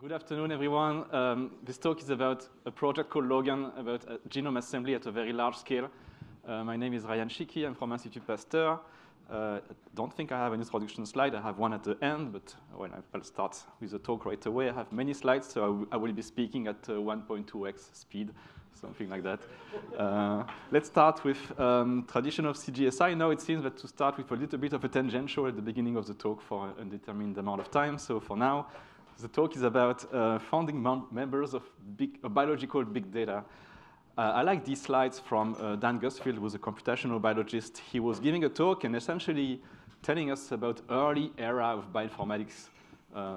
Good afternoon, everyone. This talk is about a project called Logan, about genome assembly at a very large scale. My name is Rayan Chikhi. I'm from Institut Pasteur. Don't think I have an introduction slide. I have one at the end, but well, I'll start with the talk right away. I have many slides, so I will be speaking at 1.2x speed, something like that. Let's start with tradition of CGSI. Now it seems that to start with a little bit of a tangential at the beginning of the talk for an undetermined amount of time. So for now, the talk is about founding members of biological big data. I like these slides from Dan Gusfield, who was a computational biologist. He was giving a talk and essentially telling us about early era of bioinformatics,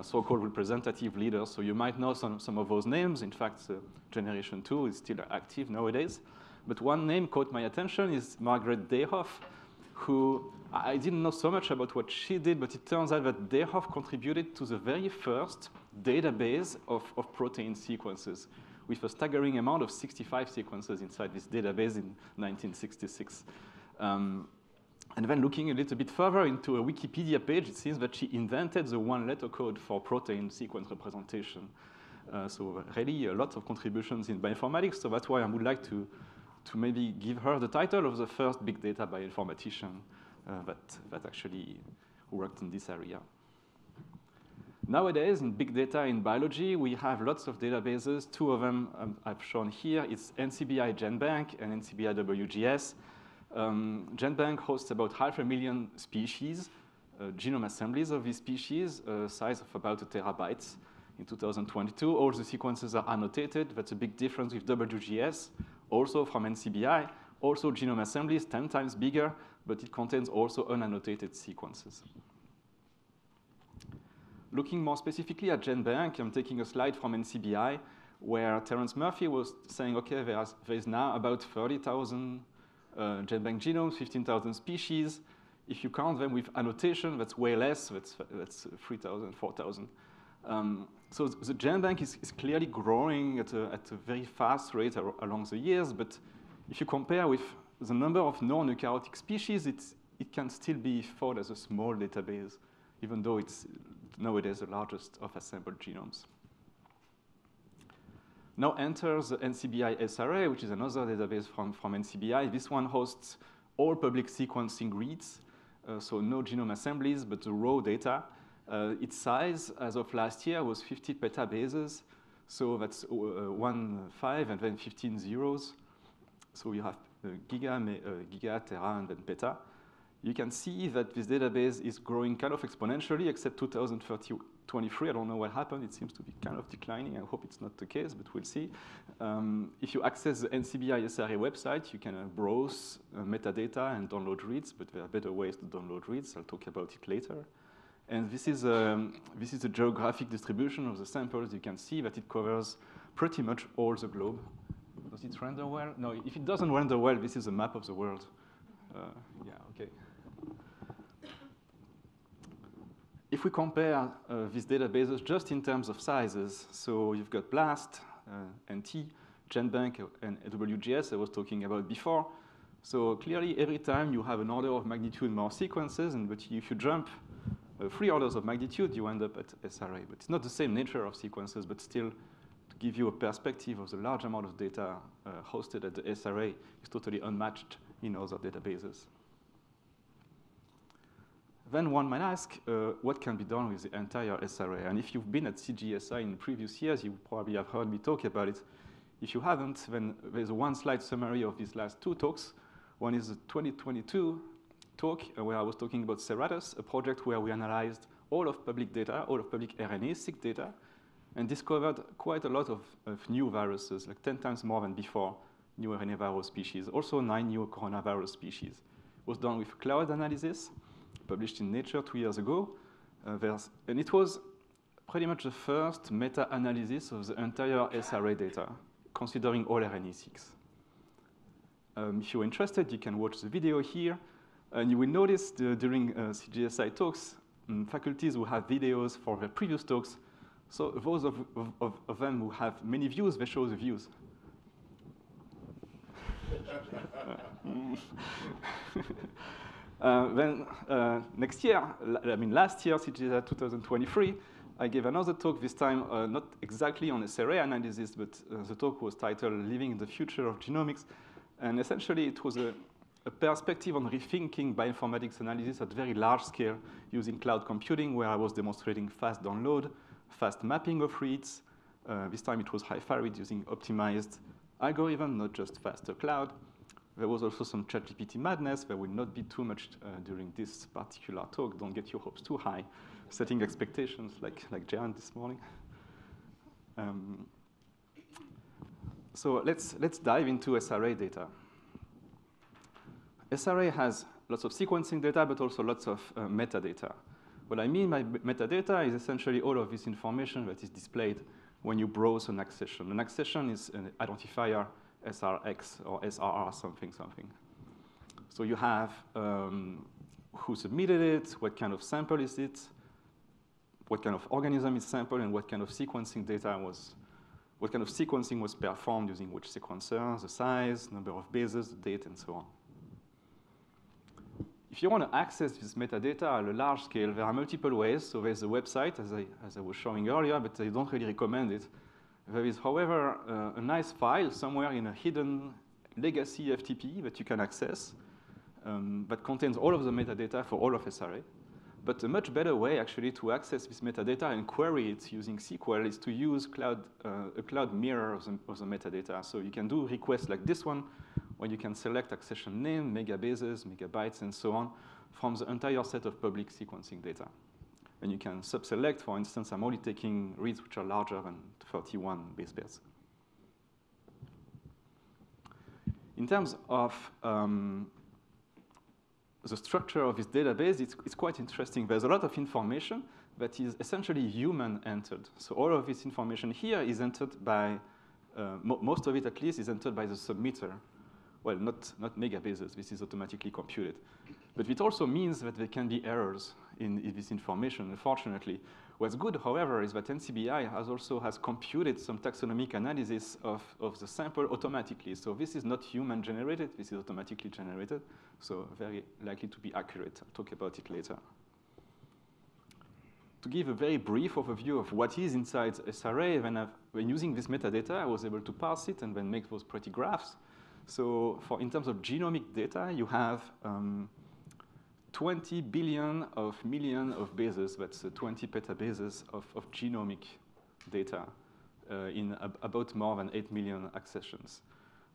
so-called representative leaders. So you might know some of those names. In fact, Generation 2 is still active nowadays. But one name caught my attention is Margaret Deorowicz, who I didn't know so much about what she did, but it turns out that Deorowicz contributed to the very first database of protein sequences, with a staggering amount of 65 sequences inside this database in 1966. And then looking a little bit further into a Wikipedia page, it seems that she invented the one-letter code for protein sequence representation. So really a lot of contributions in bioinformatics, so that's why I would like to maybe give her the title of the first big data bioinformatician that actually worked in this area. Nowadays, in big data in biology, we have lots of databases. Two of them I've shown here. It's NCBI GenBank and NCBI WGS. GenBank hosts about 500,000 species, genome assemblies of these species, size of about 1 terabyte in 2022. All the sequences are annotated. That's a big difference with WGS, also from NCBI. Also genome assemblies, 10 times bigger, but it contains also unannotated sequences. Looking more specifically at GenBank, I'm taking a slide from NCBI, where Terence Murphy was saying, OK, there is now about 30,000 GenBank genomes, 15,000 species. If you count them with annotation, that's way less. That's 3,000, 4,000. So the GenBank is clearly growing at a very fast rate along the years. But if you compare with the number of non-eukaryotic species, it can still be thought as a small database, even though it's nowadays the largest of assembled genomes. Now enters the NCBI SRA, which is another database from NCBI. This one hosts all public sequencing reads, so no genome assemblies, but the raw data. Its size, as of last year, was 50 petabases. So that's 1 5 and then 15 zeros. So you have giga, tera, and then peta. You can see that this database is growing kind of exponentially, except 2023. I don't know what happened. It seems to be kind of declining. I hope it's not the case, but we'll see. If you access the NCBI SRA website, you can browse metadata and download reads, but there are better ways to download reads. I'll talk about it later. And this is a geographic distribution of the samples. You can see that it covers pretty much all the globe. Does it render well? No, if it doesn't render well, this is a map of the world. Yeah, OK. If we compare these databases just in terms of sizes, so you've got BLAST, NT, GenBank, and WGS I was talking about before. So clearly, every time you have an order of magnitude more sequences, but if you jump 3 orders of magnitude, you end up at SRA. But it's not the same nature of sequences, but still, to give you a perspective of the large amount of data hosted at the SRA is totally unmatched in other databases. Then one might ask, what can be done with the entire SRA? And if you've been at CGSI in previous years, you probably have heard me talk about it. If you haven't, then there's a one-slide summary of these last 2 talks. One is the 2022 talk where I was talking about Serratus, a project where we analyzed all of public data, all of public RNA-seq data, and discovered quite a lot of new viruses, like 10 times more than before, new RNA virus species, also 9 new coronavirus species. It was done with cloud analysis, published in Nature 2 years ago. And it was pretty much the first meta-analysis of the entire SRA data, considering all RNA-seqs. If you're interested, you can watch the video here. And you will notice during CGSI talks, faculties who have videos for their previous talks. So those of them who have many views, they show the views. Then next year, last year, CGSI 2023, I gave another talk this time, not exactly on SRA analysis, but the talk was titled Living in the Future of Genomics. And essentially, it was a perspective on rethinking bioinformatics analysis at very large scale using cloud computing, where I was demonstrating fast download, fast mapping of reads. This time it was high-fi reads using optimized algorithm, not just faster cloud. There was also some ChatGPT madness. There will not be too much during this particular talk. Don't get your hopes too high, setting expectations like Jan this morning. So let's dive into SRA data. SRA has lots of sequencing data, but also lots of metadata. What I mean by metadata is essentially all of this information that is displayed when you browse an accession. An accession is an identifier, SRX or SRR something. So you have who submitted it, what kind of sample is it, what kind of organism is sampled, and what kind of sequencing was performed using which sequencer, the size, number of bases, the date, and so on. If you want to access this metadata at a large scale, there are multiple ways. So there's a website, as I was showing earlier, but I don't really recommend it. There is, however, a nice file somewhere in a hidden legacy FTP that you can access that contains all of the metadata for all of SRA. But a much better way, actually, to access this metadata and query it using SQL is to use a cloud mirror of the metadata. So you can do requests like this one, where you can select accession name, megabases, megabytes, and so on, from the entire set of public sequencing data. And you can subselect, for instance, I'm only taking reads which are larger than 31 base pairs. In terms of the structure of this database, it's quite interesting. There's a lot of information that is essentially human-entered. So all of this information here is entered by, most of it at least, is entered by the submitter. Well, not megabases. This is automatically computed. But it also means that there can be errors in this information, unfortunately. What's good, however, is that NCBI has computed some taxonomic analysis of the sample automatically. So this is not human-generated. This is automatically generated. So very likely to be accurate. I'll talk about it later. To give a very brief overview of what is inside SRA, when using this metadata, I was able to parse it and then make those pretty graphs. So in terms of genomic data, you have 20 billion of million of bases. That's 20 petabases of genomic data in about more than 8 million accessions.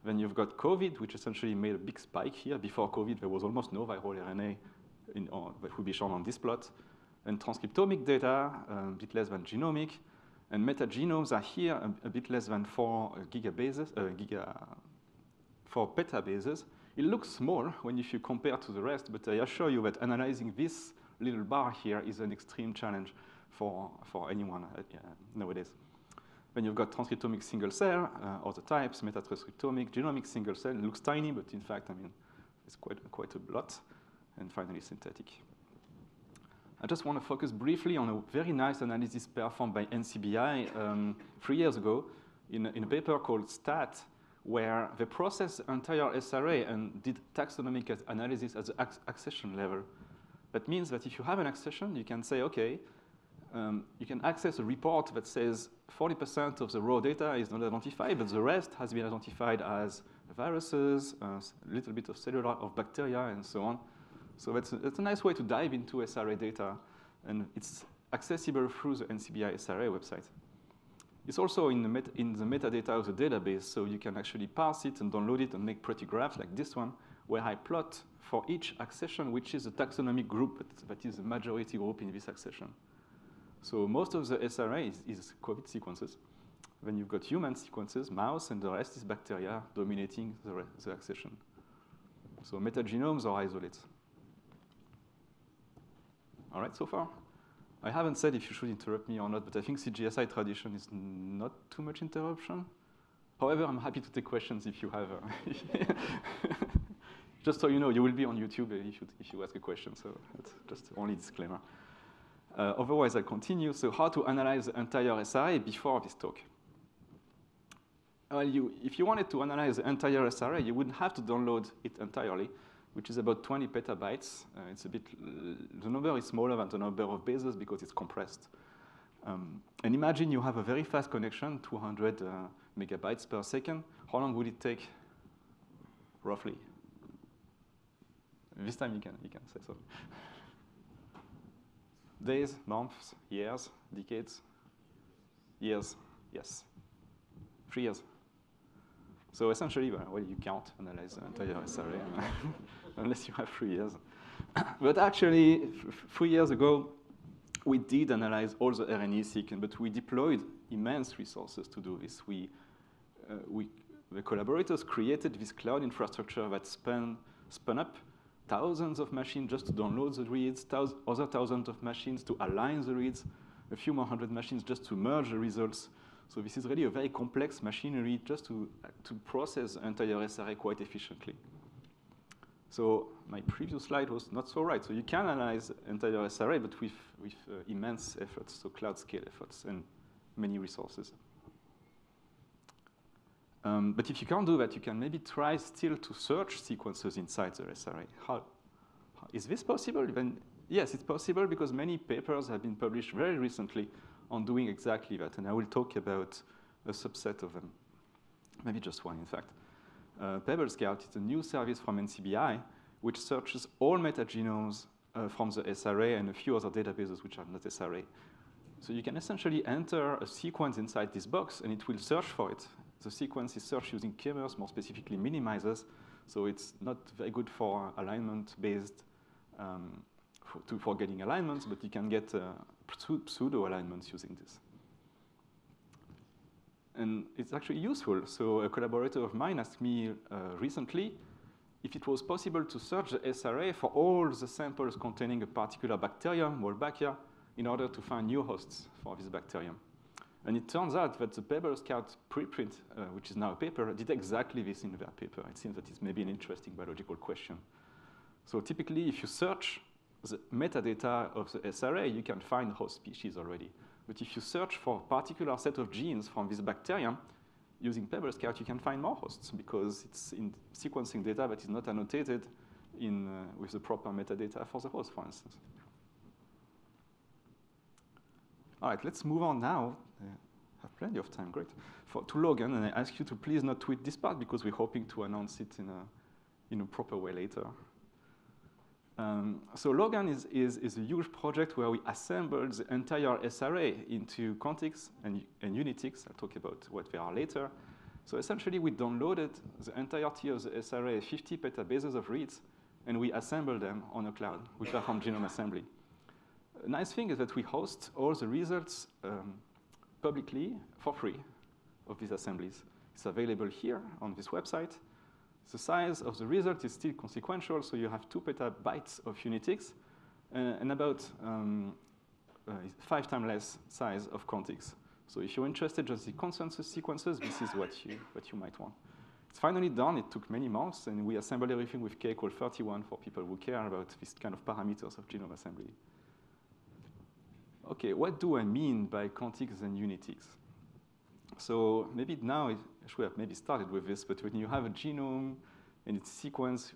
Then you've got COVID, which essentially made a big spike here. Before COVID, there was almost no viral RNA that would be shown on this plot. And transcriptomic data, a bit less than genomic. And metagenomes are here, a bit less than 4 petabases. It looks small if you compare to the rest, but I assure you that analyzing this little bar here is an extreme challenge for anyone nowadays. Then you've got transcriptomic single cell, other types, metatranscriptomic, genomic single cell. It looks tiny, but in fact, it's quite a lot. And finally, synthetic. I just want to focus briefly on a very nice analysis performed by NCBI 3 years ago in a paper called STAT, where they processed the entire SRA and did taxonomic analysis at the accession level. That means that if you have an accession, you can say, OK, you can access a report that says 40% of the raw data is not identified, but the rest has been identified as viruses, a little bit of cellular, of bacteria, and so on. So that's a nice way to dive into SRA data, and it's accessible through the NCBI SRA website. It's also in the metadata of the database, so you can actually parse it and download it and make pretty graphs like this one, where I plot for each accession, which is a taxonomic group that is the majority group in this accession. So most of the SRA is COVID sequences. Then you've got human sequences, mouse, and the rest is bacteria dominating the accession. So metagenomes or isolates. All right, so far? I haven't said if you should interrupt me or not, but I think CGSI tradition is not too much interruption. However, I'm happy to take questions if you have. Just so you know, you will be on YouTube if you ask a question, so that's just only disclaimer. Otherwise, I'll continue. So how to analyze the entire SRA before this talk? Well, if you wanted to analyze the entire SRA, you wouldn't have to download it entirely, which is about 20 petabytes. The number is smaller than the number of bases because it's compressed. And imagine you have a very fast connection, 200 megabytes per second. How long would it take, roughly? This time you can say so. Days, months, years, decades? Years, yes. 3 years. So essentially, well, you can't analyze the entire SRA unless you have 3 years. But actually, 3 years ago, we did analyze all the RNA-seq, but we deployed immense resources to do this. The collaborators created this cloud infrastructure that spun up thousands of machines just to download the reads, other thousands of machines to align the reads, a few more hundred machines just to merge the results. So this is really a very complex machinery just to process the entire SRA quite efficiently. So my previous slide was not so right. So you can analyze entire SRA, but with immense efforts, so cloud scale efforts and many resources. But if you can't do that, you can maybe try still to search sequences inside the SRA. How is this possible? Yes, it's possible because many papers have been published very recently on doing exactly that, and I will talk about a subset of them. Maybe just one, in fact. Petabase-scale is a new service from NCBI which searches all metagenomes from the SRA and a few other databases which are not SRA. So you can essentially enter a sequence inside this box, and it will search for it. The sequence is searched using k-mers, more specifically minimizers, so it's not very good for alignment-based, for getting alignments, but you can get pseudo-alignments using this. And it's actually useful. So a collaborator of mine asked me recently if it was possible to search the SRA for all the samples containing a particular bacterium, Wolbachia, in order to find new hosts for this bacterium. And it turns out that the Petabase-scale preprint, which is now a paper, did exactly this in their paper. It seems that it's maybe an interesting biological question. So typically, if you search the metadata of the SRA, you can find host species already. But if you search for a particular set of genes from this bacterium, using Petabase-scale, you can find more hosts because it's in sequencing data that is not annotated with the proper metadata for the host, for instance. All right, let's move on now. I have plenty of time, great. To Logan, and I ask you to please not tweet this part because we're hoping to announce it in a proper way later. So Logan is a huge project where we assembled the entire SRA into contigs and unitigs. I'll talk about what they are later. So essentially, we downloaded the entirety of the SRA, 50 petabases of reads, and we assembled them on a cloud. We perform genome assembly. A nice thing is that we host all the results publicly for free of these assemblies. It's available here on this website. The size of the result is still consequential, so you have 2 petabytes of unitigs and about 5 times less size of contigs. So if you're interested in just the consensus sequences, this is what you might want. It's finally done. It took many months, and we assembled everything with K equals 31 for people who care about this kind of parameters of genome assembly. Okay, what do I mean by contigs and unitigs? So maybe now I should have maybe started with this, but when you have a genome and it's sequenced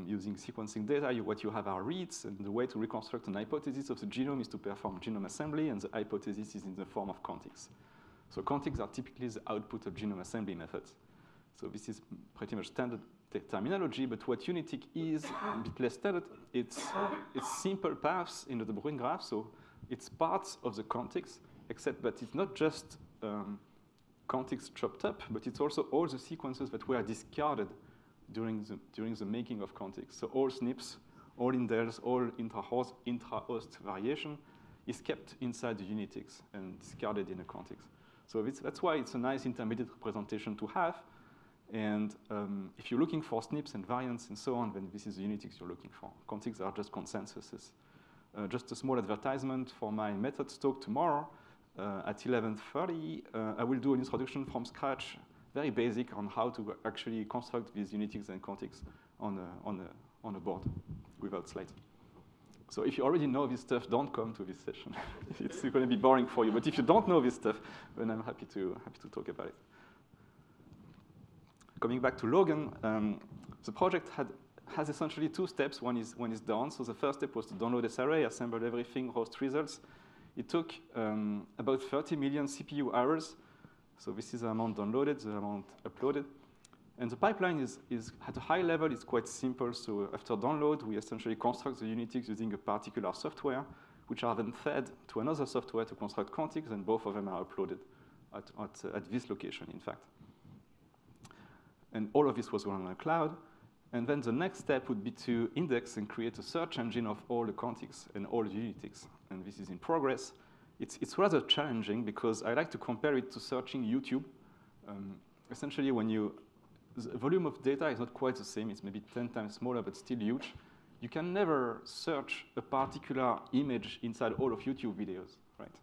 using sequencing data, what you have are reads, and the way to reconstruct an hypothesis of the genome is to perform genome assembly, and the hypothesis is in the form of contigs. So contigs are typically the output of genome assembly methods. So this is pretty much standard terminology, but what unitig is a bit less standard. It's simple paths in the Bruijn graph, so it's parts of the contigs, except that it's not just contigs chopped up, but it's also all the sequences that were discarded during the making of contigs. So all SNPs, all indels, all intra-host variation is kept inside the unitigs and discarded in the contigs. So that's why it's a nice intermediate representation to have. And if you're looking for SNPs and variants and so on, then this is the unitigs you're looking for. Contigs are just consensuses. Just a small advertisement for my methods talk tomorrow. At 11:30, I will do an introduction from scratch, very basic, on how to actually construct these unitigs and contigs on a board without slides. So if you already know this stuff, don't come to this session. It's going to be boring for you. But if you don't know this stuff, then I'm happy to talk about it. Coming back to Logan, the project has essentially 2 steps. One is done. So the first step was to download SRA, assemble everything, host results. It took about 30 million CPU hours. So this is the amount downloaded, the amount uploaded. And the pipeline is at a high level, it's quite simple. So after download, we essentially construct the Unitics using a particular software, which are then fed to another software to construct contigs, and both of them are uploaded at this location, in fact. And all of this was run on the cloud. And then the next step would be to index and create a search engine of all the contigs and all the Unitics. And this is in progress. It's rather challenging because I like to compare it to searching YouTube. Essentially, the volume of data is not quite the same. It's maybe 10 times smaller, but still huge. You can never search a particular image inside all of YouTube videos, right?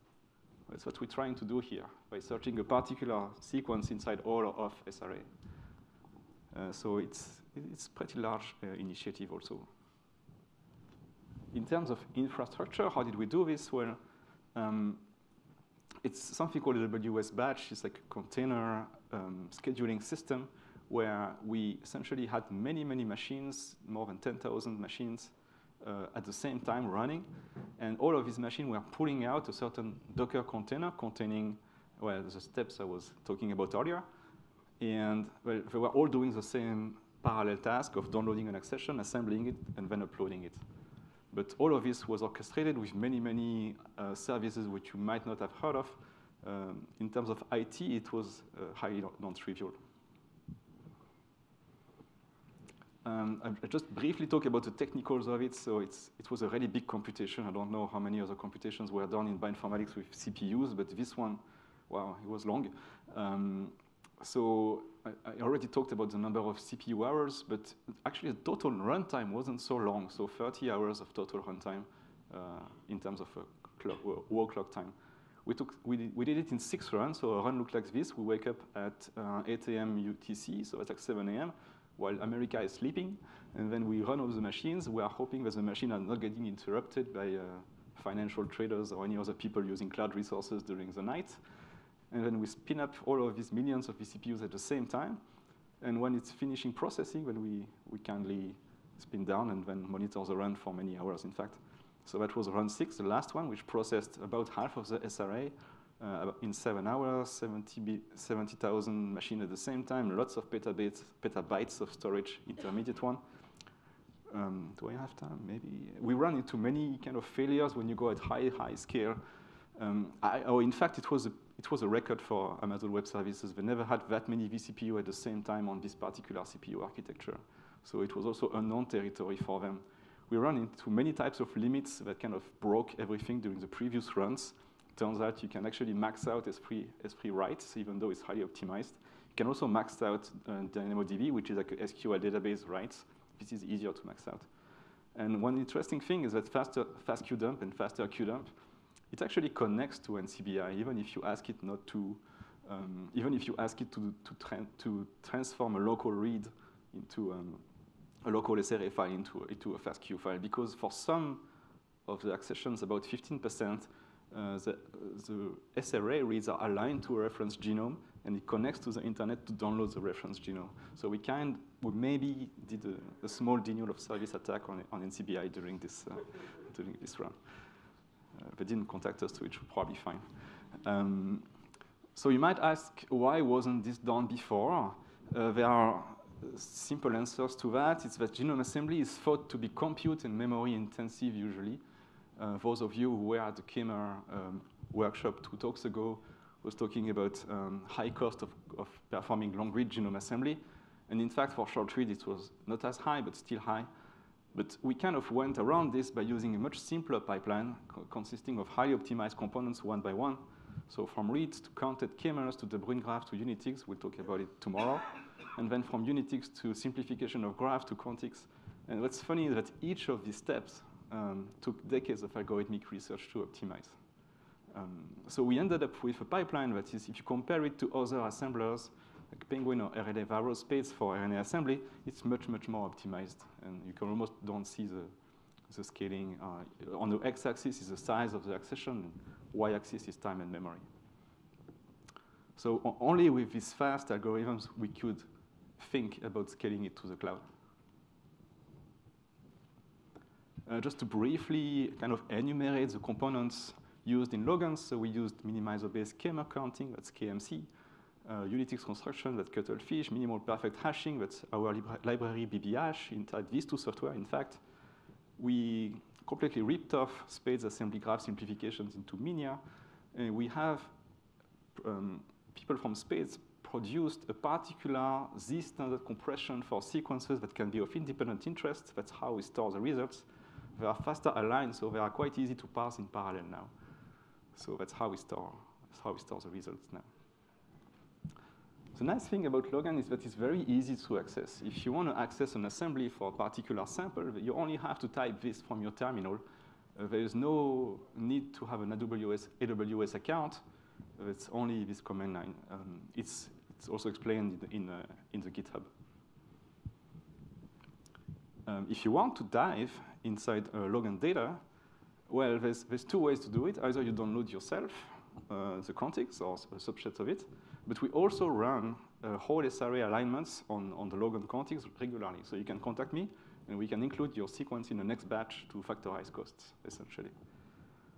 That's what we're trying to do here by searching a particular sequence inside all of SRA. So it's pretty large initiative also. In terms of infrastructure, how did we do this? Well, it's something called a WS batch. It's like a container scheduling system where we essentially had many, many machines, more than 10,000 machines at the same time running. And all of these machines were pulling out a certain Docker container containing, well, the steps I was talking about earlier. And well, they were all doing the same parallel task of downloading an accession, assembling it, and then uploading it. But all of this was orchestrated with many, many services which you might not have heard of. In terms of IT, it was highly non-trivial. I just briefly talk about the technicals of it. So it was a really big computation. I don't know how many other computations were done in bioinformatics with CPUs, but this one, wow, it was long. So I already talked about the number of CPU hours, but actually the total runtime wasn't so long. So 30 hours of total runtime in terms of work clock time. We did it in 6 runs. So a run looked like this. We wake up at 8 a.m. UTC, so it's like 7 a.m. while America is sleeping. And then we run all the machines. We are hoping that the machines are not getting interrupted by financial traders or any other people using cloud resources during the night. And then we spin up all of these millions of vCPUs at the same time. And when it's finishing processing, then we kindly spin down and then monitor the run for many hours, in fact. So that was run 6, the last one, which processed about half of the SRA in 7 hours, 70,000 machines at the same time, lots of petabytes of storage, intermediate one. Do I have time? Maybe. We run into many kind of failures when you go at high scale. In fact, it was a record for Amazon Web Services. They never had that many vCPU at the same time on this particular CPU architecture. So it was also unknown territory for them. We ran into many types of limits that kind of broke everything during the previous runs. Turns out you can actually max out S3 writes, even though it's highly optimized. You can also max out DynamoDB, which is like a SQL database writes. This is easier to max out. And one interesting thing is that fast QDump and faster QDump, it actually connects to NCBI, even if you ask it not to, even if you ask it to transform a local read into a local SRA file into a FastQ file, because for some of the accessions, about 15%, the SRA reads are aligned to a reference genome, and it connects to the internet to download the reference genome. So we maybe did a small denial of service attack on NCBI during this run. They didn't contact us, so it should probably be fine. So you might ask, why wasn't this done before? There are simple answers to that. It's that genome assembly is thought to be compute and memory intensive usually. Those of you who were at the Kimmer workshop 2 talks ago was talking about high cost of performing long-read genome assembly. And in fact, for short-read, it was not as high, but still high. But we kind of went around this by using a much simpler pipeline consisting of highly optimized components one by one. So from reads to counted Kimmers to the Bruijn graph to Unitics, we'll talk about it tomorrow. And then from Unitics to simplification of graph to contigs. And what's funny is that each of these steps took decades of algorithmic research to optimize. So we ended up with a pipeline that is, if you compare it to other assemblers, like Penguin or RNA Varro Space for RNA assembly, it's much, much more optimized. And you can almost don't see the scaling. On the x-axis is the size of the accession, and y-axis is time and memory. So only with these fast algorithms, we could think about scaling it to the cloud. Just to briefly kind of enumerate the components used in Logan. So we used minimizer-based schema counting, that's KMC, Unix construction, that's Cuttlefish, minimal perfect hashing, that's our library BBhash inside these two software. In fact, we completely ripped off Spade's assembly graph simplifications into Minia, and we have people from Spades produced a particular Z-standard compression for sequences that can be of independent interest. That's how we store the results. They are faster aligned, so they are quite easy to parse in parallel now. So that's how we store the results now. The nice thing about Logan is that it's very easy to access. If you want to access an assembly for a particular sample, you only have to type this from your terminal. There is no need to have an AWS account. It's only this command line. It's also explained in the GitHub. If you want to dive inside Logan data, well, there's two ways to do it. Either you download yourself the contigs or a subset of it, but we also run whole SRA alignments on the Logan contigs regularly. So you can contact me, and we can include your sequence in the next batch to factorize costs, essentially.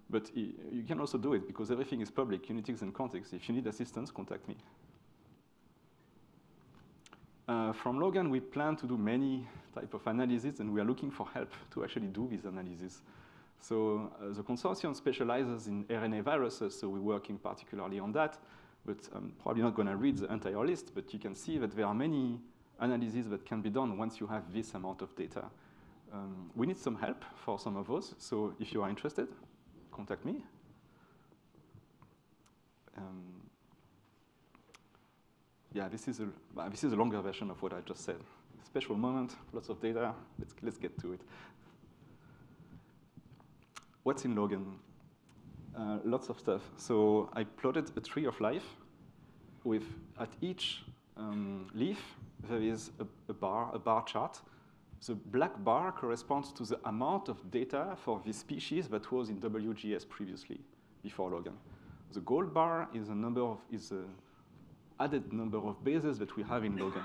But you can also do it because everything is public, Unix and contigs. If you need assistance, contact me. From Logan, we plan to do many types of analyses, and we are looking for help to actually do these analyses. So the consortium specializes in RNA viruses, so we're working particularly on that. But I'm probably not going to read the entire list, but you can see that there are many analyses that can be done once you have this amount of data. We need some help for some of those, so if you are interested, contact me. Yeah, this is a longer version of what I just said. Special moment, lots of data. Let's get to it. What's in Logan? Lots of stuff. So I plotted a tree of life with, at each leaf, there is a bar chart. The black bar corresponds to the amount of data for this species that was in WGS previously, before Logan. The gold bar is a added number of bases that we have in Logan.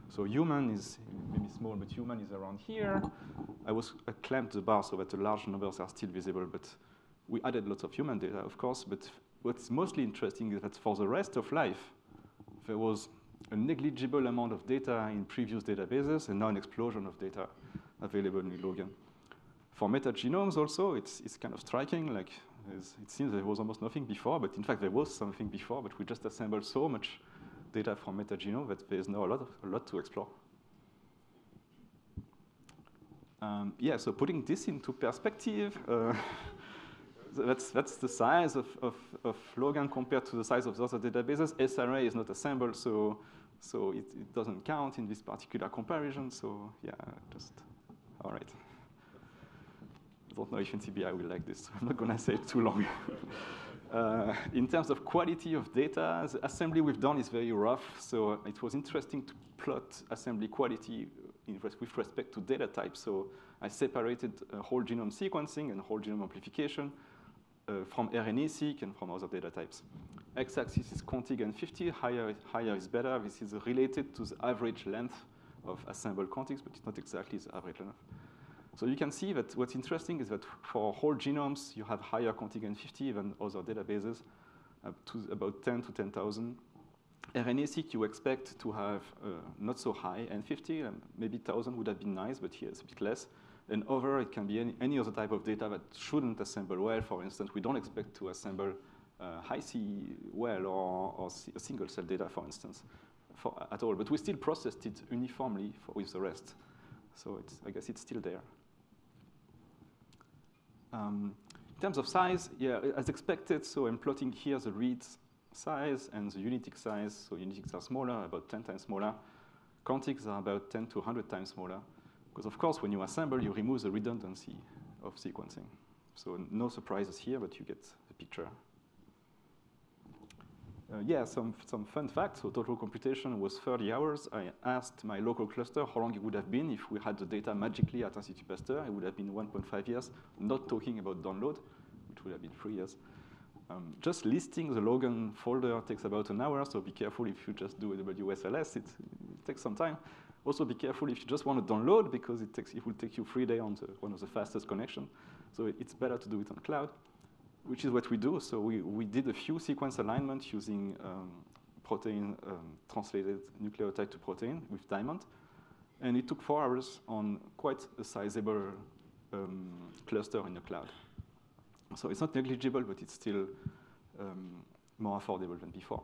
So human is maybe small, but human is around here. I clamped the bar so that the large numbers are still visible, but we added lots of human data, of course. But what's mostly interesting is that for the rest of life, there was a negligible amount of data in previous databases and now an explosion of data available in Logan. For metagenomes also, it's kind of striking. Like it seems there was almost nothing before, but in fact there was something before, but we just assembled so much data from metagenome that there's now a lot to explore. Yeah, so putting this into perspective, that's the size of Logan compared to the size of the other databases. SRA is not assembled, so it doesn't count in this particular comparison. So yeah, just all right. I don't know if NCBI will like this. I'm not going to say it too long. In terms of quality of data, the assembly we've done is very rough. So it was interesting to plot assembly quality with respect to data types. So I separated whole genome sequencing and whole genome amplification from RNA-seq and from other data types. X-axis is contig and 50. Higher is better. This is related to the average length of assembled contigs, but it's not exactly the average length. So you can see that what's interesting is that for whole genomes, you have higher contig and 50 than other databases, up to about 10 to 10,000. RNA-seq you expect to have not so high, N50, maybe 1,000 would have been nice, but here it's a bit less. And over, it can be any other type of data that shouldn't assemble well. For instance, we don't expect to assemble high-C well or single-cell data, for instance, at all. But we still processed it uniformly with the rest. So I guess it's still there. In terms of size, yeah, as expected, so I'm plotting here the reads size and the Unix size. So Unix are smaller, about 10 times smaller. Contigs are about 10 to 100 times smaller. Because of course, when you assemble, you remove the redundancy of sequencing. So no surprises here, but you get the picture. Yeah, some fun facts. So total computation was 30 hours. I asked my local cluster how long it would have been if we had the data magically at Institut Pasteur. It would have been 1.5 years, not talking about download, which would have been 3 years. Just listing the Logan folder takes about an hour, so be careful if you just do a WSLS. It takes some time. Also be careful if you just want to download, because it will take you 3 days on one of the fastest connections. So it's better to do it on cloud. which is what we do. So we did a few sequence alignment using protein translated nucleotide to protein with diamond. And it took 4 hours on quite a sizable cluster in the cloud. So it's not negligible, but it's still more affordable than before.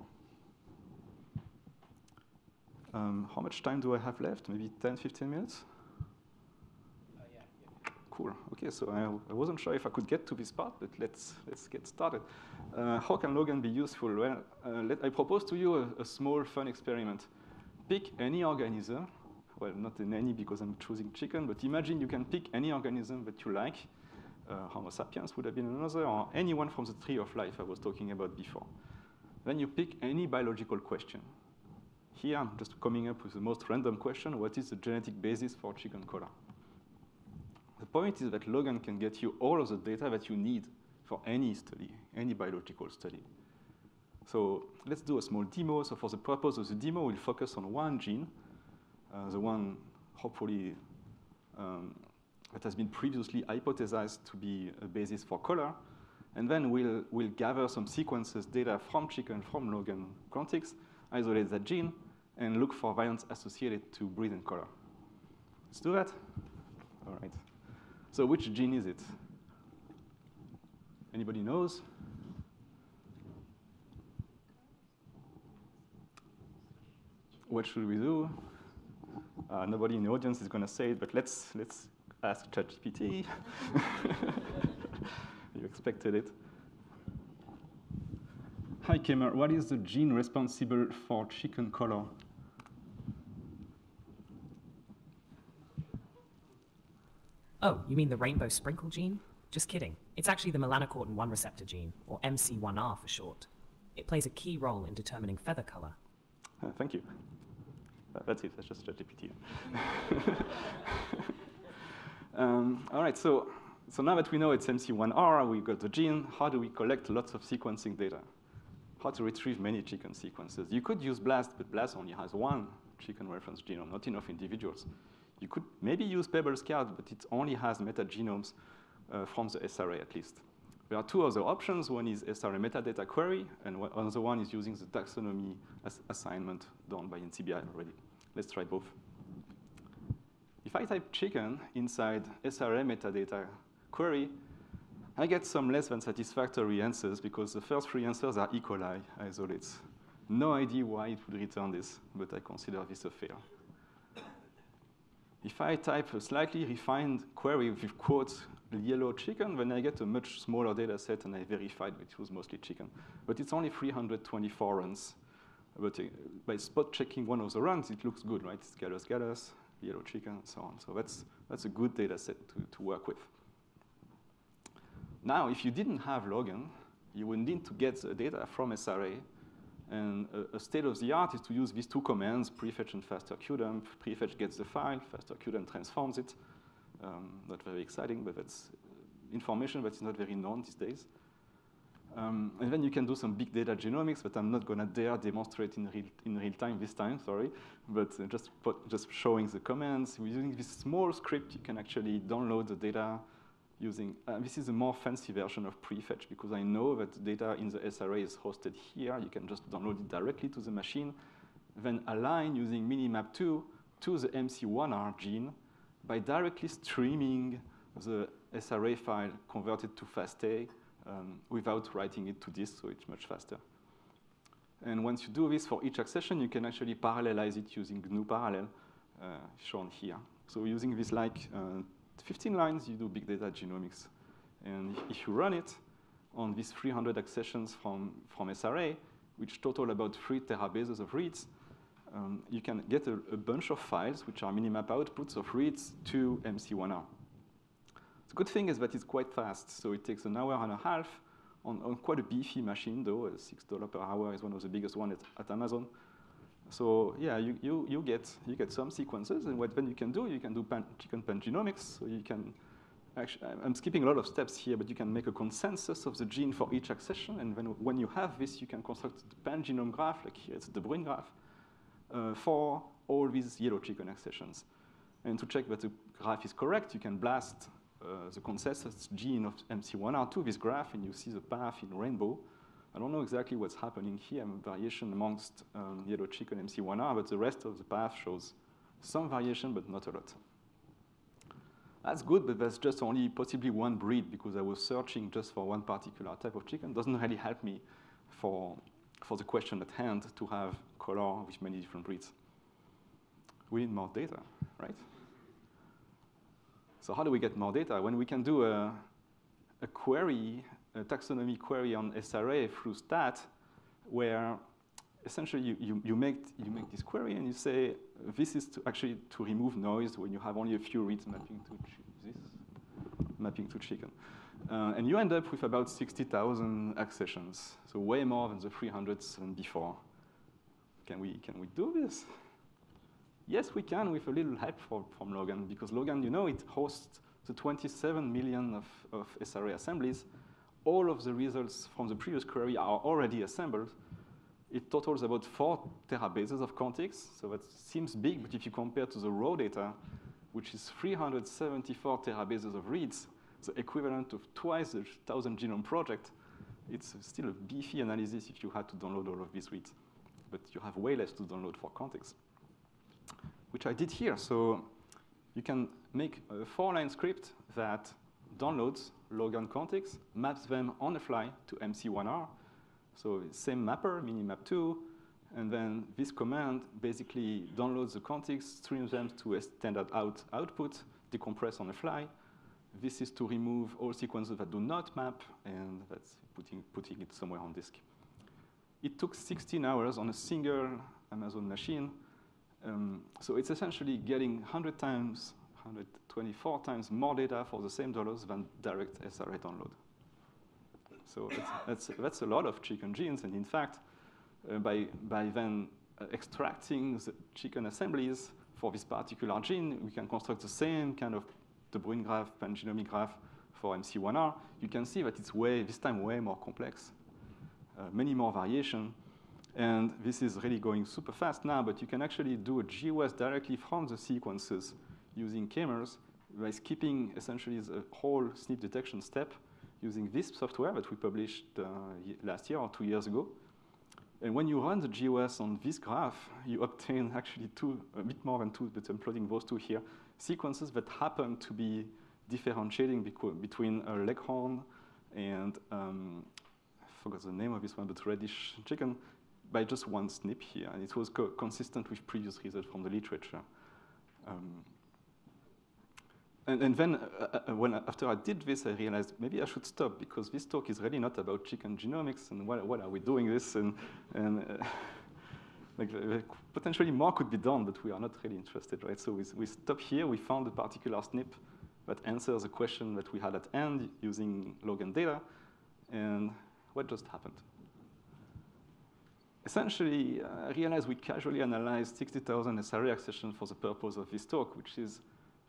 How much time do I have left? Maybe 10, 15 minutes? Yeah. Cool. OK, so I wasn't sure if I could get to this part, but let's get started. How can Logan be useful? Well, I propose to you a small, fun experiment. Pick any organism. Well, not in any because I'm choosing chicken, but imagine you can pick any organism that you like. Homo sapiens would have been another, or anyone from the tree of life I was talking about before. Then you pick any biological question. Here, I'm just coming up with the most random question. What is the genetic basis for chicken color? The point is that Logan can get you all of the data that you need for any study, any biological study. So let's do a small demo. So for the purpose of the demo, we'll focus on one gene, the one, hopefully, that has been previously hypothesized to be a basis for color. And then we'll gather some sequences, data from chicken, from Logan contigs, isolate that gene, and look for variants associated to breed and color. Let's do that. All right. So which gene is it? Anybody knows? What should we do? Nobody in the audience is going to say it, but let's ask ChatGPT. You expected it. Hi, Kemer. What is the gene responsible for chicken color? Oh, you mean the rainbow sprinkle gene? Just kidding. It's actually the melanocortin 1 receptor gene, or MC1R for short. It plays a key role in determining feather color. Thank you. That's it. That's just ChatGPT. All right. So now that we know it's MC1R, we got the gene. How do we collect lots of sequencing data? How to retrieve many chicken sequences? You could use BLAST, but BLAST only has one chicken reference genome, not enough individuals. You could maybe use Petabase-scale, but it only has metagenomes from the SRA at least. There are two other options. One is SRA metadata query, and another one is using the taxonomy assignment done by NCBI already. Let's try both. If I type chicken inside SRA metadata query, I get some less than satisfactory answers because the first 3 answers are E. coli isolates. No idea why it would return this, but I consider this a fail. If I type a slightly refined query with quotes yellow chicken, then I get a much smaller data set, and I verified it was mostly chicken. But it's only 324 runs. But by spot checking one of the runs, it looks good, right? It's gallus, yellow chicken, and so on. So that's a good data set to work with. Now, if you didn't have Logan, you would need to get the data from SRA. And a state of the art is to use these 2 commands, prefetch and faster qdump. Prefetch gets the file, faster qdump transforms it. Not very exciting, but that's information that's not very known these days. And then you can do some big data genomics, but I'm not going to dare demonstrate in real time this time, sorry. But just showing the commands. Using this small script, you can actually download the data using, this is a more fancy version of prefetch, because I know that data in the SRA is hosted here. You can just download it directly to the machine, then align using Minimap2 to the MC1R gene by directly streaming the SRA file converted to FASTA without writing it to disk, so it's much faster. And once you do this for each accession, you can actually parallelize it using GNU parallel, shown here. So using this 15 lines, you do big data genomics. And if you run it on these 300 accessions from SRA, which total about 3 terabases of reads, you can get a bunch of files, which are minimap outputs of reads to MC1R. The good thing is that it's quite fast. So it takes an hour and a half on quite a beefy machine, though. $6 per hour is one of the biggest ones at Amazon. So yeah, you get some sequences, and what then you can do chicken pangenomics. So you can actually, I'm skipping a lot of steps here, but you can make a consensus of the gene for each accession, and then when you have this, you can construct the pangenome graph, like here it's the Bruijn graph, for all these yellow chicken accessions. And to check that the graph is correct, you can blast the consensus gene of MC1R to this graph, and you see the path in rainbow. I don't know exactly what's happening here, variation amongst yellow chicken MC1R, but the rest of the path shows some variation, but not a lot. That's good, but there's just only possibly one breed because I was searching just for one particular type of chicken. Doesn't really help me for the question at hand to have color with many different breeds. We need more data, right? So how do we get more data? When we can do a query, a taxonomy query on SRA through stat, where essentially you make this query and you say, this is to remove noise when you have only a few reads mapping to chicken. And you end up with about 60,000 accessions, so way more than the 300s than before. Can we do this? Yes, we can with a little help from Logan, because Logan, it hosts the 27 million of SRA assemblies. All of the results from the previous query are already assembled. It totals about 4 terabases of contigs, so that seems big, but if you compare to the raw data, which is 374 terabases of reads, the equivalent of twice the 1,000 genome project, it's still a beefy analysis if you had to download all of these reads. But you have way less to download for contigs, which I did here. So you can make a 4-line script that downloads Logan contigs, maps them on the fly to MC1R. So same mapper, minimap2, and then this command basically downloads the contigs, streams them to a standard output, decompress on the fly. This is to remove all sequences that do not map, and that's putting it somewhere on disk. It took 16 hours on a single Amazon machine. So it's essentially getting 124 times more data for the same dollars than direct SRA download. So that's a lot of chicken genes, and in fact, by then extracting the chicken assemblies for this particular gene, we can construct the same kind of the Bruijn graph, pangenomic graph for MC1R. You can see that it's this time way more complex, many more variation, and this is really going super fast now, but you can actually do a GWAS directly from the sequences using k-mers by skipping essentially the whole SNP detection step using this software that we published last year or 2 years ago. And when you run the GWAS on this graph, you obtain actually a bit more than 2, but I'm plotting those 2 here, sequences that happen to be differentiating between a leghorn and, I forgot the name of this one, but reddish chicken, by just one SNP here. And it was consistent with previous results from the literature. And then, after I did this, I realized maybe I should stop, because this talk is really not about chicken genomics and what are we doing this, and like, potentially more could be done, but we are not really interested, right? So we stop here. We found a particular SNP that answers a question that we had at end using Logan data, and what just happened? Essentially, I realized we casually analyzed 60,000 SRA accessions for the purpose of this talk, which is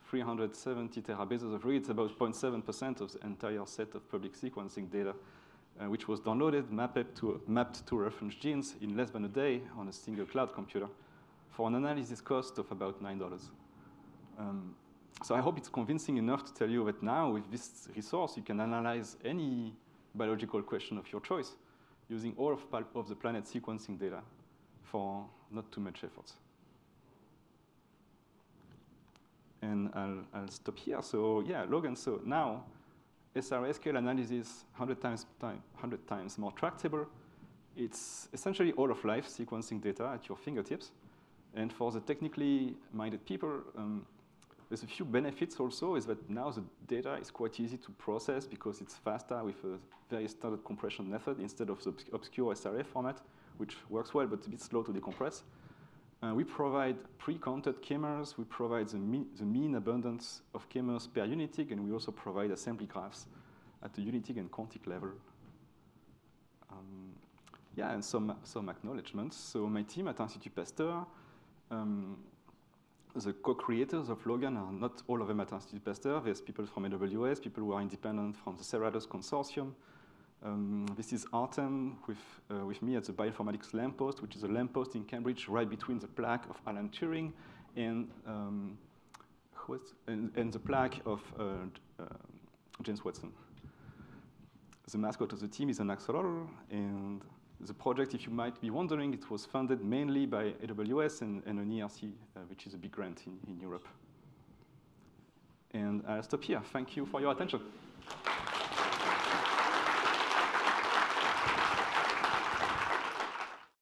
370 terabases of reads, about 0.7% of the entire set of public sequencing data, which was downloaded, mapped to reference genes in less than a day on a single cloud computer for an analysis cost of about $9. So I hope it's convincing enough to tell you that now with this resource, you can analyze any biological question of your choice using all of the planet sequencing data for not too much effort. And I'll stop here. So yeah, Logan, so now SRA-scale analysis 100 times more tractable. It's essentially all of life sequencing data at your fingertips. And for the technically minded people, there's a few benefits also, is that now the data is quite easy to process because it's faster with a very standard compression method instead of the obscure SRA format, which works well, but a bit slow to decompress. We provide pre-counted k-mers. We provide the mean abundance of k-mers per unitig, and we also provide assembly graphs at the unitig and contig level. Yeah, and some acknowledgements. So my team at Institut Pasteur, the co-creators of Logan are not all of them at Institut Pasteur. There's people from AWS, people who are independent from the Cerrados Consortium. This is Artem with me at the Bioinformatics lamppost, which is a lamppost in Cambridge right between the plaque of Alan Turing and and the plaque of James Watson. The mascot of the team is an axolotl, and the project, if you might be wondering, it was funded mainly by AWS and an ERC, which is a big grant in Europe. And I'll stop here. Thank you for your attention.